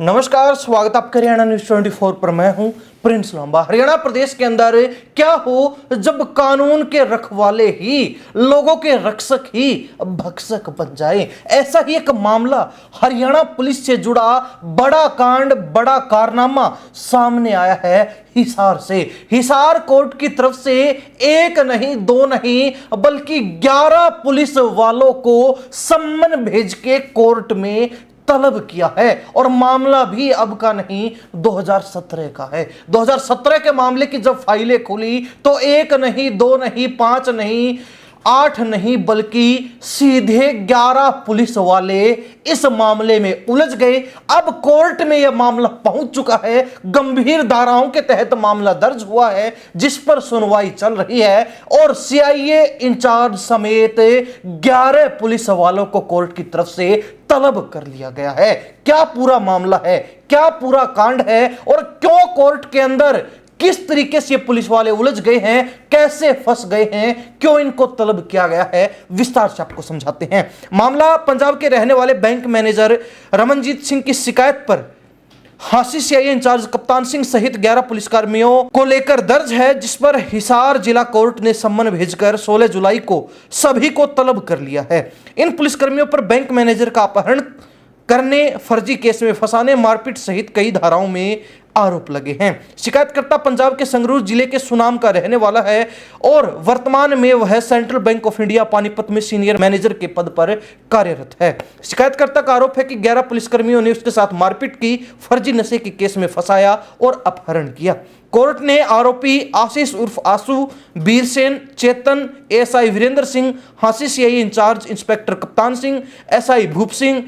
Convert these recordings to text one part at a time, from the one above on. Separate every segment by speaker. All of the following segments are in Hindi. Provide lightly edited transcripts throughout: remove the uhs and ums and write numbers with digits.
Speaker 1: नमस्कार, स्वागत आपका हरियाणा न्यूज 24 पर। मैं हूं प्रिंस लांबा। हरियाणा प्रदेश के अंदर क्या हो जब कानून के रखवाले ही, लोगों के रक्षक ही भक्षक बन जाएं। ऐसा ही एक मामला हरियाणा पुलिस से जुड़ा बड़ा कांड, बड़ा कारनामा सामने आया है हिसार से। हिसार कोर्ट की तरफ से एक नहीं, दो नहीं, बल्कि 11 पुलिस वालों को सम्मन भेज के कोर्ट में तलब किया है। और मामला भी अब का नहीं, 2017 का है। 2017 के मामले की जब फाइलें खुली तो एक नहीं, दो नहीं, 5 नहीं, 8 नहीं, बल्कि सीधे 11 पुलिस वाले इस मामले में उलझ गए। अब कोर्ट में यह मामला पहुंच चुका है। गंभीर धाराओं के तहत मामला दर्ज हुआ है जिस पर सुनवाई चल रही है और सीआईए इंचार्ज समेत 11 पुलिस वालों को कोर्ट की तरफ से तलब कर लिया गया है। क्या पूरा मामला है, क्या पूरा कांड है और क्यों कोर्ट के अंदर किस तरीके से पुलिस वाले उलझ गए हैं, कैसे फंस गए हैं, क्यों इनको तलब किया गया है, विस्तार से आपको समझाते हैं। मामला पंजाब के रहने वाले बैंक मैनेजर रमनजीत सिंह की शिकायत पर हांसी सीआईए इंचार्ज कप्तान सिंह सहित 11 पुलिसकर्मियों को लेकर दर्ज है, जिस पर हिसार जिला कोर्ट ने सम्मन भेजकर 16 जुलाई को सभी को तलब कर लिया है। इन पुलिसकर्मियों पर बैंक मैनेजर का अपहरण करने, फर्जी केस में फंसाने, मारपीट सहित कई धाराओं में आरोप लगे हैं। शिकायतकर्ता पंजाब के संगरूर जिले के सुनाम का रहने वाला है और वर्तमान में वह central bank of India Panipat में सीनियर मैनेजर के पद पर कार्यरत है। शिकायतकर्ता का आरोप है कि 11 पुलिसकर्मियों ने उसके साथ मारपीट की, फर्जी नशे के केस में फंसाया और अपहरण किया। कोर्ट ने आरोपी आशीष उर्फ Asu, Birsen, Chetan, ASI Virendra Singh, Hansi CIA incharge inspector Kaptan Singh, SI Bhup Singh,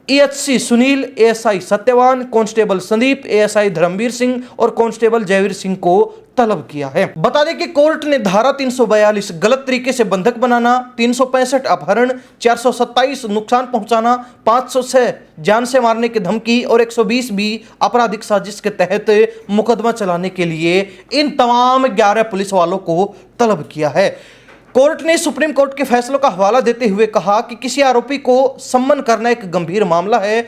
Speaker 1: EHC Sunil, ASI Satyawan, constable Sandeep, ASI Dharamvir Singh और कांस्टेबल जयवीर सिंह को तलब किया है। बता दें कि कोर्ट ने धारा 342 गलत तरीके से बंधक बनाना, 365 अपहरण, 427 नुकसान पहुंचाना, 506 जान से मारने की धमकी और 120 भी आपराधिक साजिश के तहत मुकदमा चलाने के लिए इन तमाम 11 पुलिस वालों को तलब किया है। कोर्ट ने सुप्रीम कोर्ट के फैसलों का हवाला देते हुए कहा कि किसी आरोपी को सम्मन करना एक गंभीर मामला है।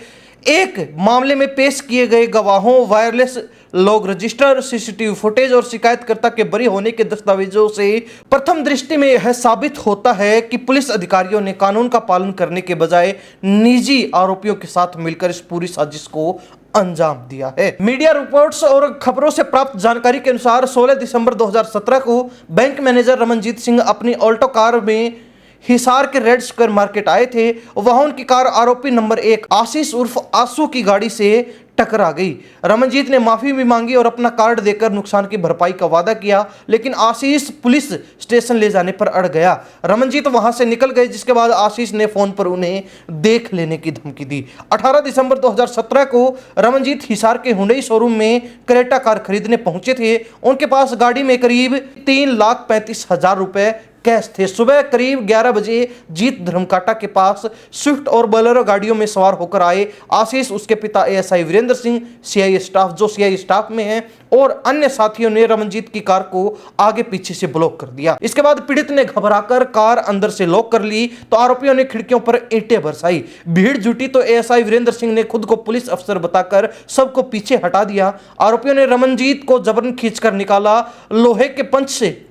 Speaker 1: एक मामले में पेश किए गए गवाहों, wireless log register, CCTV footage और शिकायतकर्ता के बरी होने के दस्तावेजों से प्रथम दृष्टि में यह साबित होता है कि पुलिस अधिकारियों ने कानून का पालन करने के बजाय निजी आरोपियों के साथ मिलकर इस पूरी साजिश को अंजाम दिया है। मीडिया रिपोर्ट्स और खबरों से प्राप्त जानकारी के अनुसार 16 दिसंबर 2017 को बैंक मैनेजर रमनजीत सिंह अपनी ऑल्टो कार में हिसार के रेड स्क्वायर मार्केट आए थे। वहां उनकी कार आरोपी नंबर 1 आशीष उर्फ आसू की गाड़ी से टकरा गई। रमनजीत ने माफी भी मांगी और अपना कार्ड देकर नुकसान की भरपाई का वादा किया, लेकिन आशीष पुलिस स्टेशन ले जाने पर अड़ गया। रमनजीत वहां से निकल गए, जिसके बाद आशीष ने फोन पर उन्हें देख लेने की धमकी दी। 18 दिसंबर 2017 को रमनजीत हिसार के हुंडई शोरूम में क्रेटा कार खरीदने पहुंचे थे। उनके पास गाड़ी में करीब 3,35,000 रुपए कैश थे। सुबह करीब 11 बजे जीत धर्मकाटा के पास स्विफ्ट और बोलेरो गाड़ियों में सवार होकर आए आशीष, उसके पिता ASI Virendra Singh, CIA staff जो सीआईए स्टाफ में है, और अन्य साथियों ने रमनजीत की कार को आगे पीछे से ब्लॉक कर दिया। इसके बाद पीड़ित ने घबराकर कार अंदर से लॉक कर ली तो आरोपियों ने खिड़कियों पर ईंटें बरसाई। भीड़ जुटी तो एएसआई वीरेंद्र सिंह ने खुद को पुलिस अफसर बताकर सबको पीछे हटा दिया। आरोपियों ने रमनजीत को जबरन खींचकर निकाला, लोहे के पंच से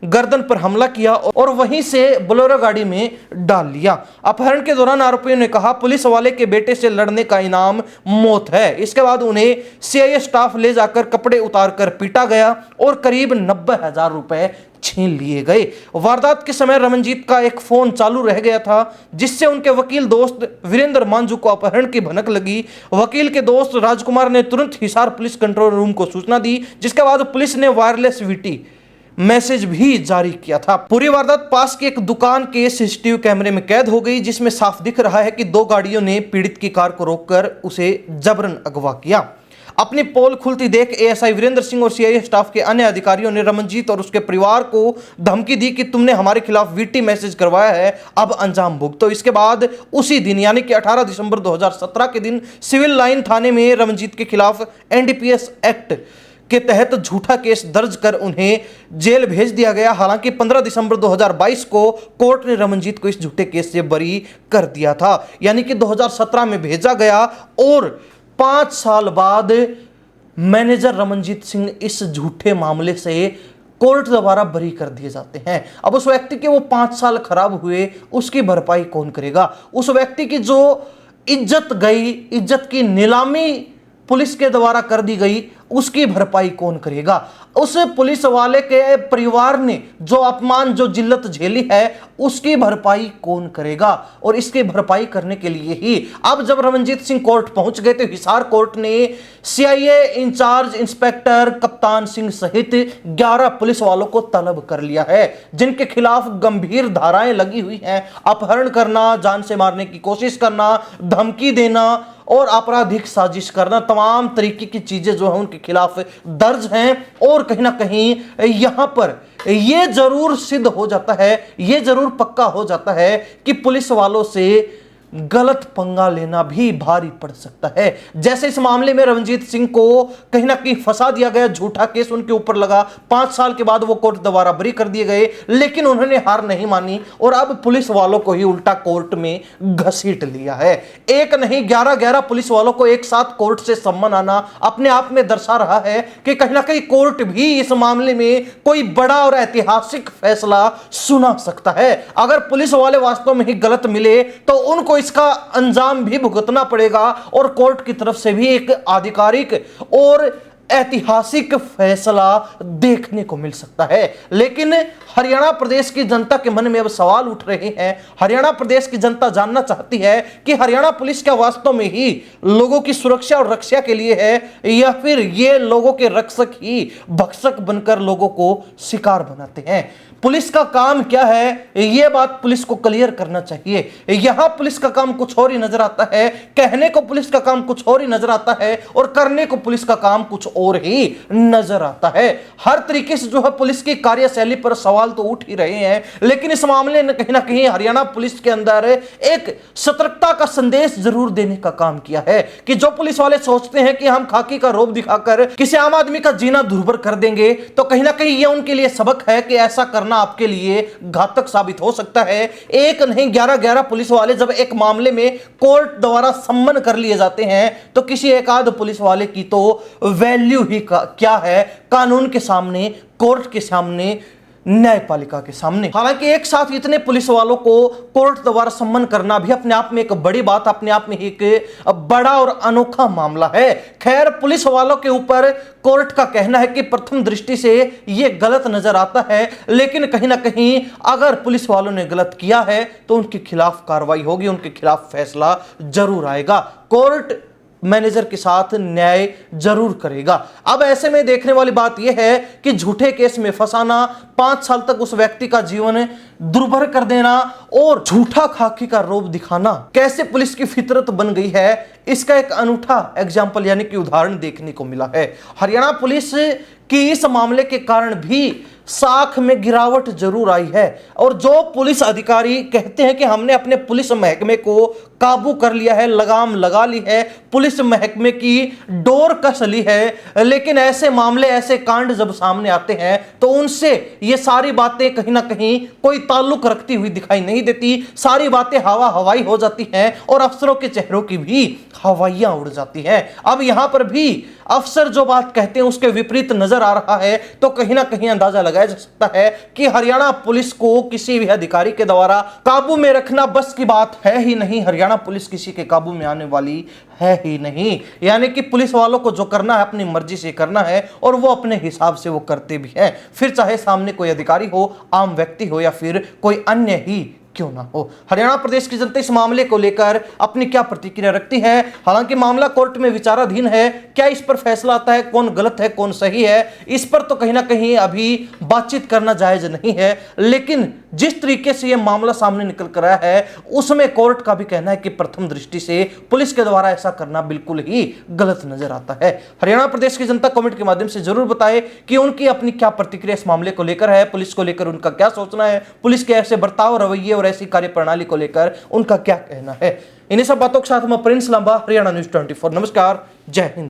Speaker 1: गर्दन पर हमला किया और वहीं से बोलेरो गाड़ी में डाल लिया। अपहरण के दौरान आरोपियों ने कहा पुलिस वाले के बेटे से लड़ने का इनाम मौत है। इसके बाद उन्हें सीआईए स्टाफ ले जाकर कपड़े उतारकर पीटा गया और करीब 90,000 रुपए छीन लिए गए। वारदात के समय रमनजीत का एक फोन चालू रह गया था, जिससे उनके वकील दोस्त वीरेंद्र मांझू को अपहरण की भनक लगी। वकील के दोस्त राजकुमार ने तुरंत हिसार पुलिस कंट्रोल रूम को सूचना दी, जिसके बाद पुलिस ने वायरलेस वीटी मैसेज भी जारी किया था। पूरी वारदात पास की एक दुकान के सीसीटीवी कैमरे में कैद हो गई, जिसमें साफ दिख रहा है कि 2 गाड़ियों ने पीड़ित की कार को रोककर उसे जबरन अगवा किया। अपनी पोल खुलती देख एएसआई वीरेंद्र सिंह और सीआईए स्टाफ के अन्य अधिकारियों ने रमनजीत और उसके परिवार को धमकी दी कि तुमने हमारे खिलाफ वीटी मैसेज करवाया है, अब अंजाम भुगतो। इसके बाद उसी दिन यानी कि 18 दिसंबर 2017 के दिन सिविल लाइन थाने में रमनजीत के खिलाफ एनडीपीएस एक्ट के तहत झूठा केस दर्ज कर उन्हें जेल भेज दिया गया। हालांकि 15 दिसंबर 2022 को कोर्ट ने रमनजीत को इस झूठे केस से बरी कर दिया था, यानी कि 2017 में भेजा गया और 5 साल बाद मैनेजर रमनजीत सिंह इस झूठे मामले से कोर्ट द्वारा बरी कर दिए जाते हैं। अब उस व्यक्ति के वो 5 साल खराब हुए, उसकी भरपाई कौन करेगा? उस व्यक्ति की जो इज्जत गई, इज्जत की नीलामी पुलिस के द्वारा कर दी गई, उसकी भरपाई कौन करेगा? उस पुलिस वाले के परिवार ने जो अपमान, जो जिल्लत झेली है, उसकी भरपाई कौन करेगा? और इसकी भरपाई करने के लिए ही अब जब रमनजीत सिंह कोर्ट पहुंच गए तो हिसार कोर्ट ने CIA incharge inspector Kaptan Singh सहित 11 पुलिस वालों को तलब कर लिया है, जिनके खिलाफ गंभीर धाराएं लगी हुई हैं। अपहरण करना, जान से मारने की कोशिश करना, धमकी देना और आपराधिक साजिश करना, तमाम तरीके की चीजें जो है उनके खिलाफ दर्ज हैं। और कहीं ना कहीं यहां पर यह जरूर सिद्ध हो जाता है, यह जरूर पक्का हो जाता है कि पुलिस वालों से गलत पंगा लेना भी भारी पड़ सकता है। जैसे इस मामले में रमनजीत सिंह को कहीं ना कहीं फंसा दिया गया, झूठा केस उनके ऊपर लगा, 5 साल के बाद वो कोर्ट द्वारा बरी कर दिए गए, लेकिन उन्होंने हार नहीं मानी और अब पुलिस वालों को ही उल्टा कोर्ट में घसीट लिया है। एक नहीं 11 पुलिस वालों को एक साथ कोर्ट से सम्मन आना अपने आप में दर्शा रहा है कि कहीं ना कहीं कोर्ट भी इस मामले में कोई बड़ा और ऐतिहासिक फैसला सुना सकता है। अगर पुलिस वाले वास्तव में ही गलत मिले तो उनको इसका अंजाम भी भुगतना पड़ेगा और कोर्ट की तरफ से भी एक आधिकारिक और ऐतिहासिक फैसला देखने को मिल सकता है। लेकिन हरियाणा प्रदेश की जनता के मन में अब सवाल उठ रहे हैं। हरियाणा प्रदेश की जनता जानना चाहती है कि हरियाणा पुलिस क्या वास्तव में ही लोगों की सुरक्षा और रक्षा के लिए है, या फिर ये लोगों के रक्षक ही भक्षक बनकर लोगों को शिकार बनाते हैं। पुलिस का काम क्या है, यह बात पुलिस को क्लियर करना चाहिए। यहां पुलिस का काम कुछ और ही नजर आता है, कहने को पुलिस का काम कुछ और ही नजर आता है और करने को पुलिस का काम कुछ और ही नजर आता है। हर तरीके से जो है पुलिस की कार्यशैली पर सवाल तो उठ ही रहे हैं, लेकिन इस मामले ने कहीं ना कहीं हरियाणा पुलिस के अंदर एक सतर्कता का संदेश जरूर देने का काम किया है कि जो पुलिस वाले सोचते हैं कि हम खाकी का रोब दिखाकर किसी आम आदमी का जीना दुर्भर कर देंगे, तो कहीं ना कहीं यह उनके लिए सबक है कि ऐसा करना आपके लिए घातक साबित हो सकता है। एक नहीं 11 पुलिस वाले जब एक मामले में कोर्ट द्वारा सम्मन कर लिए जाते हैं तो किसी एक आध पुलिस वाले की तो वैल्यू ही क्या है कानून के सामने, कोर्ट के सामने, न्यायपालिका के सामने। हालांकि एक साथ इतने पुलिस वालों को कोर्ट द्वारा सम्मन करना भी अपने आप में एक बड़ी बात, अपने आप में एक बड़ा और अनोखा मामला है। खैर, पुलिस वालों के ऊपर कोर्ट का कहना है कि प्रथम दृष्टि से यह गलत नजर आता है, लेकिन कहीं ना कहीं अगर पुलिस वालों ने गलत किया है तो उनके खिलाफ कार्रवाई होगी, उनके खिलाफ फैसला जरूर आएगा। कोर्ट मैनेजर के साथ न्याय जरूर करेगा। अब ऐसे में देखने वाली बात यह है कि झूठे केस में फंसाना, 5 साल तक उस व्यक्ति का जीवन दुर्भर कर देना और झूठा खाकी का रोब दिखाना कैसे पुलिस की फितरत बन गई है, इसका एक अनूठा एग्जाम्पल यानी कि उदाहरण देखने को मिला है। हरियाणा पुलिस की इस मामले के कारण भी साख में गिरावट जरूर आई है और जो पुलिस अधिकारी कहते हैं कि हमने अपने पुलिस महकमे को काबू कर लिया है, लगाम लगा ली है, पुलिस महकमे की डोर कस ली है, लेकिन ऐसे मामले, ऐसे कांड जब सामने आते हैं तो उनसे ये सारी बातें कहीं ना कहीं कोई ताल्लुक रखती हुई दिखाई नहीं देती। सारी बातें हवा हवाई हो जाती हैं और अफसरों के चेहरों की भी हवाइयां उड़ जाती हैं। अब यहां पर भी अफसर जो बात कहते हैं उसके विपरीत नजर आ रहा है, तो कहीं ना कहीं अंदाजा लगाया जा सकता है कि हरियाणा पुलिस को किसी भी अधिकारी के द्वारा काबू में रखना बस की बात है ही नहीं। हरियाणा पुलिस किसी के काबू में आने वाली है ही नहीं। यानी कि पुलिस वालों को जो करना है अपनी मर्जी से करना है और वो अपने हिसाब से वो करते भी हैं, फिर चाहे सामने कोई अधिकारी हो, आम व्यक्ति हो या फिर कोई अन्य ही क्यों ना हो। हरियाणा प्रदेश की जनता इस मामले को लेकर अपनी क्या प्रतिक्रिया रखती है? हालांकि मामला कोर्ट में विचाराधीन है, क्या इस पर फैसला आता है कौन गलत है कौन सही है, इस पर तो कहीं ना कहीं अभी बातचीत करना जायज नहीं है। लेकिन जिस तरीके से यह मामला सामने निकल कर आया है उसमें कोर्ट का भी कहना है कि प्रथम दृष्टि से पुलिस के द्वारा ऐसा करना बिल्कुल ही गलत नजर आता है। हरियाणा प्रदेश की जनता कमेंट के माध्यम से जरूर बताए कि उनकी अपनी क्या प्रतिक्रिया इस मामले को लेकर है, पुलिस को लेकर उनका क्या सोचना है, पुलिस के ऐसे बर्ताव, रवैये और ऐसी कार्यप्रणाली को लेकर उनका क्या कहना है। इन्हीं सब बातों के साथ मैं प्रिंस लांबा, हरियाणा न्यूज़ 24। नमस्कार, जय हिंद।